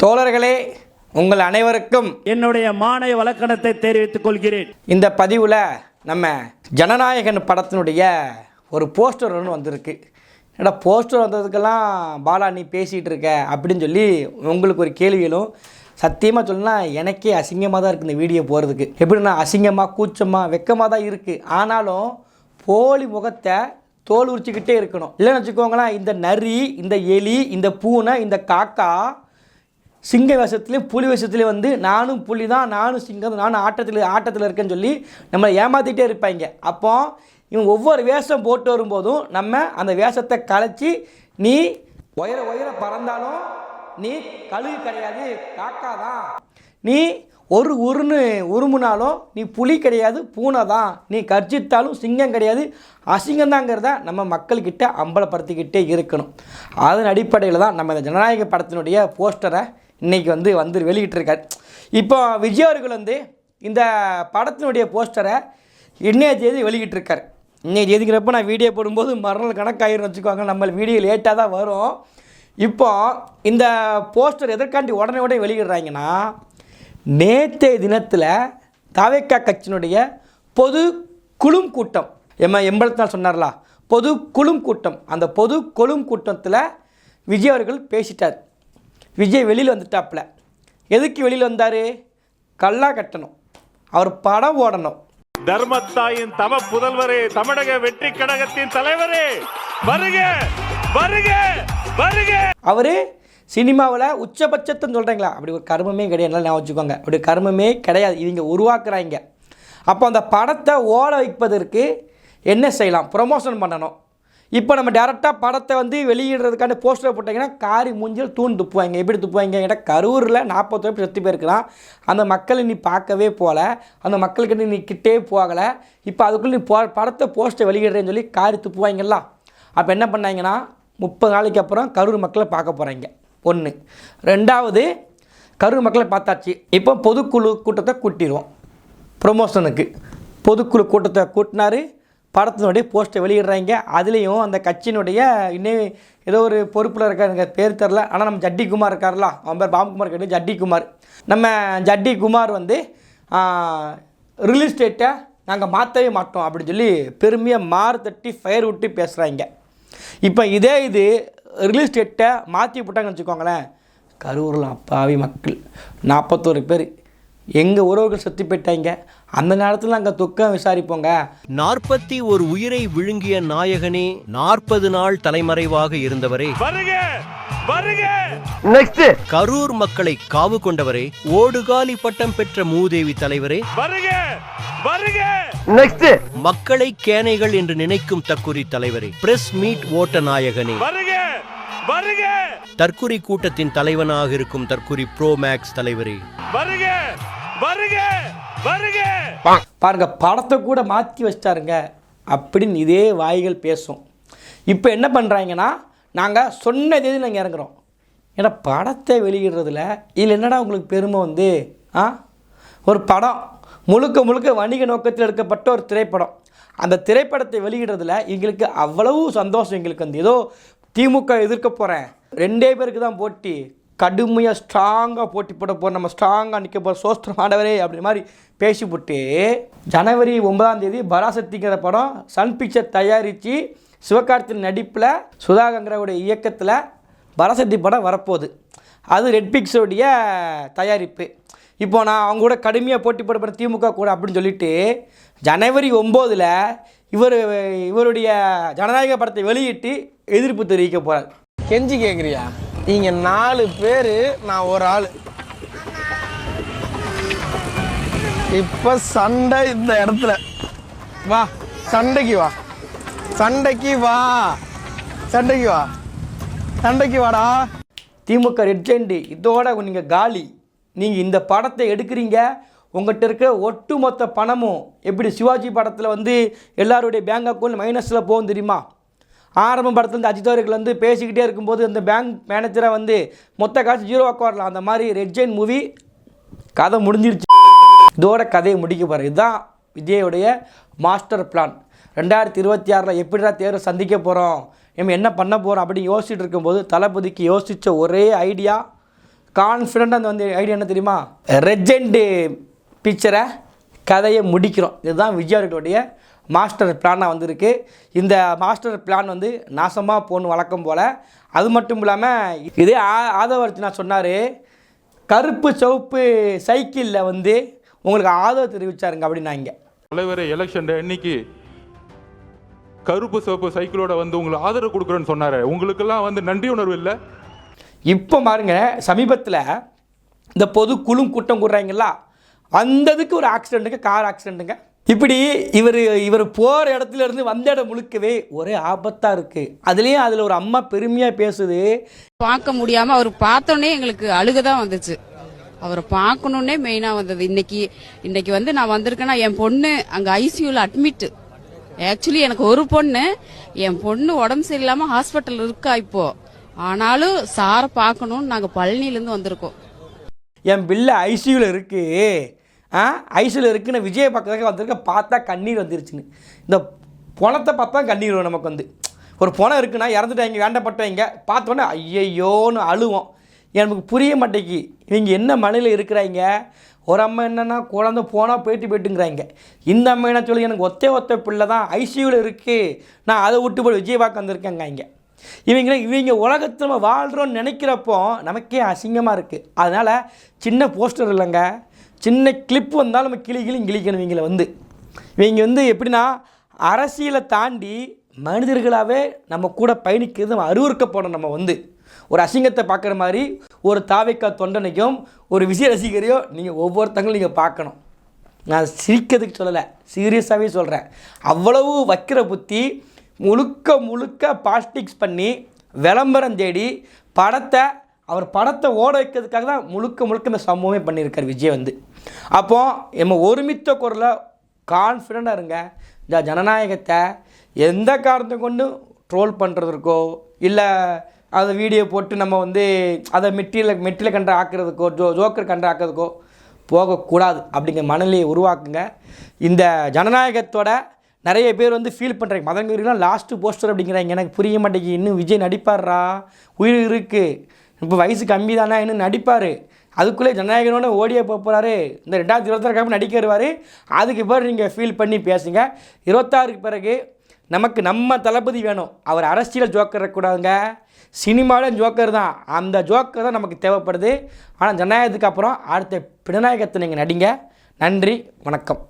தோழர்களே, உங்கள் அனைவருக்கும் என்னுடைய மானை வழக்கணத்தை தெரிவித்துக் கொள்கிறேன். இந்த பதிவில் நம்ம ஜனநாயகன் படத்தினுடைய ஒரு போஸ்டர் ஒன்று வந்திருக்கு. ஏன்னா போஸ்டர் வந்ததுக்கெல்லாம் பாலா நீ பேசிகிட்டு இருக்க அப்படின்னு சொல்லி உங்களுக்கு ஒரு கேள்விகளும் சத்தியமாக சொல்லலாம் எனக்கே அசிங்கமாக தான் இருக்குது இந்த வீடியோ போகிறதுக்கு. எப்படின்னா அசிங்கமாக கூச்சமாக வெக்கமாக தான் இருக்குது. ஆனாலும் போலி முகத்தை தோல் உரிச்சிக்கிட்டே இருக்கணும். இல்லைன்னு வச்சுக்கோங்களேன், இந்த நரி, இந்த எலி, இந்த பூனை, இந்த காக்கா சிங்க வேஷத்துலேயும் புலி வேஷத்துலேயும் வந்து நானும் புலி தான், நானும் சிங்கம், நானும் ஆட்டத்தில் இருக்கேன்னு சொல்லி நம்மளை ஏமாற்றிட்டே இருப்பாங்க. அப்போ இவங்க ஒவ்வொரு வேஷம் போட்டு வரும்போதும் நம்ம அந்த வேஷத்தை கலைச்சி நீ உயர பறந்தாலும் நீ கழுகு கிடையாது, காக்கா தான். நீ உருமுனாலும் நீ புலி கிடையாது, பூனை தான். நீ கர்ஜித்தாலும் சிங்கம் கிடையாது, அசிங்கம்தாங்கிறத நம்ம மக்கள்கிட்ட அம்பலப்படுத்திக்கிட்டே இருக்கணும். அதன் அடிப்படையில் தான் நம்ம இந்த ஜனநாயக படத்தினுடைய போஸ்டரை இன்றைக்கி வந்து வெளியிட்டிருக்கார். இப்போ விஜய் அவர்கள் இந்த படத்தினுடைய போஸ்டரை இன்னைய தேதி வெளியிட்டிருக்கார். இன்னைய தேதிங்கிறப்ப நான் வீடியோ போடும்போது மறுநாள் கணக்காயிரம் வச்சுக்கோங்க, நம்ம வீடியோ லேட்டாக தான் வரும். இப்போ இந்த போஸ்டர் எதற்காண்டி உடனே வெளியிடுறாங்கன்னா, நேற்றைய தினத்தில் தவேகா கட்சியினுடைய பொது குழும் கூட்டம் எம்பளத்தால் சொன்னார்ல, பொது குழும் கூட்டம். அந்த பொது குழும் கூட்டத்தில் விஜய் அவர்கள் பேசிட்டார். விஜய் வெளியில் வந்துட்டாப்புல. எதுக்கு வெளியில் வந்தார்? கல்லா கட்டணும், அவர் படம் ஓடணும். தர்மத்தாயின் தவ புதல்வரே, தமிழக வெற்றி கழகத்தின் தலைவரே, வருக வருக வருக. அவர் சினிமாவில் உச்சபட்சத்தை சொல்கிறீங்களா? அப்படி ஒரு கர்மமே கிடையாது, நான் வச்சுக்கோங்க. அப்படி கர்மமே கிடையாது, இவங்க உருவாக்குறாங்க. அப்போ அந்த படத்தை ஓட வைப்பதற்கு என்ன செய்யலாம்? ப்ரொமோஷன் பண்ணணும். இப்போ நம்ம டேரெக்டாக படத்தை வெளியிடுறதுக்கான போஸ்டரை போட்டிங்கன்னா காரி மூஞ்சில் தூண் துப்புவாங்க. எப்படி துப்புவாங்க? ஏன்னா கரூரில் 40 பேர் செத்து போயிருக்கிறான். அந்த மக்களை நீ பார்க்கவே போகல, அந்த மக்களுக்கு நீ கிட்டே போகலை. இப்போ அதுக்குள்ளே நீ படத்தை போஸ்டரை வெளியிடுறேன்னு சொல்லி காரி துப்புவாங்கல்ல. அப்போ என்ன பண்ணாங்கன்னா 30 நாளைக்கு அப்புறம் கரூர் மக்களை பார்க்க போகிறாங்க. ஒன்று. ரெண்டாவது, கரூர் மக்களை பார்த்தாச்சு. இப்போ பொதுக்குழு கூட்டத்தை கூட்டிடுவோம். ப்ரொமோஷனுக்கு பொதுக்குழு கூட்டத்தை கூட்டினார். படத்தினுடைய போஸ்ட்டை வெளியிடுறாங்க. அதுலேயும் அந்த கட்சியினுடைய இன்னும் ஏதோ ஒரு பொறுப்பில் இருக்கார், எனக்கு பேர் தெரில. ஆனால் நம்ம ஜட்டி குமார் இருக்கார்ல, அவன் பேர் பாபுகுமார் கிடையாது, ஜட்டி குமார். நம்ம ஜட்டி குமார் ரியல் எஸ்டேட்டை நாங்கள் மாற்றவே மாட்டோம் அப்படின்னு சொல்லி பெருமையாக மாறு தட்டி ஃபயர் விட்டு பேசுகிறாங்க. இப்போ இது ரியல் எஸ்டேட்டை மாற்றி போட்டாங்கன்னு வச்சுக்கோங்களேன், கரூரில் அப்பாவி மக்கள் 41 பேர் எங்கள் உறவுகள் செத்து போயிட்டாங்க. அந்த நேரத்தில் அங்கே துக்கம் விசாரிப்போங்க. 41 உயிரை விழுங்கிய நாயகனே, 40 நாள் தலைமறைவாக இருந்தவரே, கரூர் மக்களை காவு கொண்டவரே, ஓடுகாலி பட்டம் பெற்ற மூதேவி தலைவரே, மக்களை கேனைகள் என்று நினைக்கும் தற்குறி தலைவரே, பிரஸ் மீட் ஓட்ட நாயகனே, தற்குறி கூட்டத்தின் தலைவனாக இருக்கும் தற்குறி ப்ரோ மேக்ஸ் தலைவரே, பாருங்க, படத்தை கூட மாற்றி வச்சிட்டாருங்க அப்படின்னு இதே வாய்கள் பேசும். இப்போ என்ன பண்ணுறாங்கன்னா, நாங்கள் சொன்ன தேதி நாங்கள் இறங்குறோம். ஏன்னா படத்தை வெளியிடுறதுல இதில் என்னடா உங்களுக்கு பெருமை ஒரு படம் முழுக்க வணிக நோக்கத்தில் எடுக்கப்பட்ட ஒரு திரைப்படம். அந்த திரைப்படத்தை வெளியிடுறதுல எங்களுக்கு அவ்வளவு சந்தோஷம். எங்களுக்கு ஏதோ திமுக எதிர்க்க போகிறேன், 2 பேருக்கு தான் போட்டி, கடுமையாக ஸ்ட்ராங்காக போட்டி போட போகிறோம், நம்ம ஸ்ட்ராங்காக நிற்க போகிற சோஸ்திரமானவரே அப்படி மாதிரி பேசிவிட்டு ஜனவரி 9ஆம் தேதி பராசக்திங்கிற படம் சன் பிக்சர் தயாரித்து சிவகார்த்தியின் நடிப்பில் சுதாகங்கிறவுடைய இயக்கத்தில் பராசக்தி படம் வரப்போகுது. அது ரெட் பிக்ஸோடைய தயாரிப்பு. இப்போ நான் அவங்க கூட கடுமையாக போட்டி போட போகிறேன் திமுக கூட அப்படின்னு சொல்லிட்டு ஜனவரி 9 இவருடைய ஜனநாயக படத்தை வெளியிட்டு எதிர்ப்பு தெரிவிக்க போகிறார். கெஞ்சி கேட்குறியா? நீங்கள் 4 பேர், நான் ஒரு ஆள். இப்போ சண்டை இந்த இடத்துல வா, சண்டைக்கு வாடா. திமுக ரெட் ஜெயண்ட் இதோட நீங்கள் காலி. நீங்கள் இந்த படத்தை எடுக்கிறீங்க, உங்கள்கிட்ட இருக்க ஒட்டுமொத்த பணமும் எப்படி சிவாஜி படத்தில் எல்லாருடைய பேங்க் அக்கௌண்ட் மைனஸில் போகும் தெரியுமா? ஆரம்ப படத்துலேருந்து அஜித் அவர்கள் பேசிக்கிட்டே இருக்கும்போது அந்த பேங்க் மேனேஜரை மொத்த காசு 0 ஆக்குவார்லாம். அந்த மாதிரி ரெட் ஜெயண்ட் மூவி கதை முடிஞ்சிருச்சு. இதோட கதையை முடிக்க போகிறேன். இதுதான் விஜயோடைய மாஸ்டர் பிளான். 2026 எப்படிடா தேர்வை சந்திக்க போகிறோம், நம்ம என்ன பண்ண போகிறோம் அப்படின்னு யோசிச்சுட்டு இருக்கும்போது தளபதிக்கு யோசித்த ஒரே ஐடியா கான்ஃபிடென்ட்டாக அந்த வந்து ஐடியா என்ன தெரியுமா, ரெஜெண்டு பிக்சரை கதையை முடிக்கிறோம். இதுதான் விஜய் அவர்களுடைய மாஸ்டர் பிளானாக வந்திருக்கு. இந்த மாஸ்டர் பிளான் வந்து நாசமாக போகணும் வழக்கம் போல். அது மட்டும் இல்லாமல் இதே ஆதவர்த்தி நான் சொன்னார், கருப்பு சிவப்பு சைக்கிளில் வந்து உங்களுக்கு ஆதரவு தெரிவித்தாருங்க அப்படின்னாங்க. தலைவரே எலெக்ஷன் இன்னைக்கு கருப்பு சிவப்பு சைக்கிளோட வந்து உங்களுக்கு ஆதரவு கொடுக்குறேன்னு சொன்னாரு. உங்களுக்கெல்லாம் வந்து நன்றி உணர்வு இல்லை? இப்போ பாருங்க, சமீபத்தில் இந்த பொது குழு கூட்டம் கூடுறாங்களா, வந்ததுக்கு ஒரு ஆக்சிடெண்ட்டுங்க, கார் ஆக்சிடெண்ட்டுங்க. இப்படி இவர் போகிற இடத்துல இருந்து வந்த இடம் முழுக்கவே ஒரே ஆபத்தாக இருக்குது. அதுலேயும் அதில் ஒரு அம்மா பெருமையாக பேசுது. பார்க்க முடியாமல் அவர் பார்த்தோன்னே எங்களுக்கு அழுகதான் வந்துச்சு. அவரை பார்க்கணுன்னே மெயினாக வந்தது. இன்னைக்கு வந்து நான் வந்திருக்கேன்னா என் பொண்ணு அங்கே ஐசியூவில் அட்மிட். ஆக்சுவலி எனக்கு ஒரு பொண்ணு, என் பொண்ணு உடம்பு சரியில்லாமல் ஹாஸ்பிட்டல் இருக்கா இப்போ. ஆனாலும் சாரை பார்க்கணும்னு நாங்கள் பழனியிலேருந்து வந்திருக்கோம். என் பிள்ளை ஐசியூவில் இருக்குது, ஐசியூவில் இருக்குன்னு விஜயை பக்கத்துக்கு வந்திருக்க, பார்த்தா கண்ணீர் வந்துருச்சுன்னு. இந்த பணத்தை பார்த்தா கண்ணீர் வரும் நமக்கு. வந்து ஒரு பணம் இருக்குன்னா இறந்துட்டாங்க வேண்டப்பட்டவங்க பார்த்தோன்னே ஐயையோன்னு அழுவோம். எனக்கு புரிய மாட்டேங்கி இவங்க என்ன மனையில் இருக்கிறாங்க. ஒரு அம்மா என்னென்னா குழந்தை போனால் போயிட்டுங்கிறாங்க. இந்த அம்மா என்ன சொல்லி எனக்கு ஒத்த பிள்ளை தான் ஐசியூவில் இருக்குது, நான் அதை விட்டு போய் விஜய் பார்க்க வந்திருக்கேங்க. இவங்க உலகத்தில் நம்ம வாழ்கிறோன்னு நினைக்கிறப்போ நமக்கே அசிங்கமாக இருக்குது. அதனால் சின்ன போஸ்டர் இல்லைங்க, சின்ன கிளிப் வந்தாலும் நம்ம கிளிக்கணும். இவங்க வந்து எப்படின்னா அரசியலை தாண்டி மனிதர்களாகவே நம்ம கூட பயணிக்கிறது நம்ம அறிவுறுக்கப்படும். நம்ம வந்து ஒரு அசிங்கத்தை பார்க்குற மாதிரி ஒரு தாவைக்கா தொண்டனைக்கும் ஒரு விஜய் ரசிகரையோ நீங்கள் ஒவ்வொருத்தங்களும் நீங்கள் பார்க்கணும். நான் சிரிக்கிறதுக்கு சொல்லலை, சீரியஸாகவே சொல்கிறேன். அவ்வளவு வைக்கிற புத்தி முழுக்க பாலிடிக்ஸ் பண்ணி விளம்பரம் தேடி அவர் படத்தை ஓட வைக்கிறதுக்காக தான் முழுக்க இந்த சம்பவமே பண்ணியிருக்கார் விஜய் வந்து. அப்போது நம்ம ஒருமித்த குரலில் கான்ஃபிடெண்ட்டாக இருங்க. இந்த ஜனநாயகத்தை எந்த காரணத்தை கொண்டு ட்ரோல் பண்ணுறதுக்கோ இல்லை அதை வீடியோ போட்டு நம்ம வந்து அதை மெட்டியில் கண்ட ஆக்கிறதுக்கோ ஜோக்கர் கண்ட ஆக்கிறதுக்கோ போகக்கூடாது அப்படிங்கிற மனநிலையை உருவாக்குங்க. இந்த ஜனநாயகத்தோட நிறைய பேர் வந்து ஃபீல் பண்ணுறாங்க. மதங்கரிலாம் லாஸ்ட்டு போஸ்டர் அப்படிங்கிறாங்க. எனக்கு புரிய மாட்டேங்குது. இன்னும் விஜய் நடிப்பார்ரா, உயிர் இருக்குது, இப்போ வயசு கம்மி தானே, இன்னும் நடிப்பார். அதுக்குள்ளே ஜனநாயகனோட ஓடியே போகிறாரு. இந்த 2026 நடிக்க வருவார். அதுக்கு பிறகு நீங்கள் ஃபீல் பண்ணி பேசுங்க. 26க்கு பிறகு நமக்கு நம்ம தளபதி வேணும். அவர் அரசியல் ஜோக்கர் இருக்கக்கூடாதுங்க, சினிமாவில் ஜோக்கர் தான். அந்த ஜோக்கர் தான் நமக்கு தேவைப்படுது. ஆனால் ஜனநாயகத்துக்கு அப்புறம் அடுத்த பிணநாயகத்தை நீங்கள் நடிங்க. நன்றி, வணக்கம்.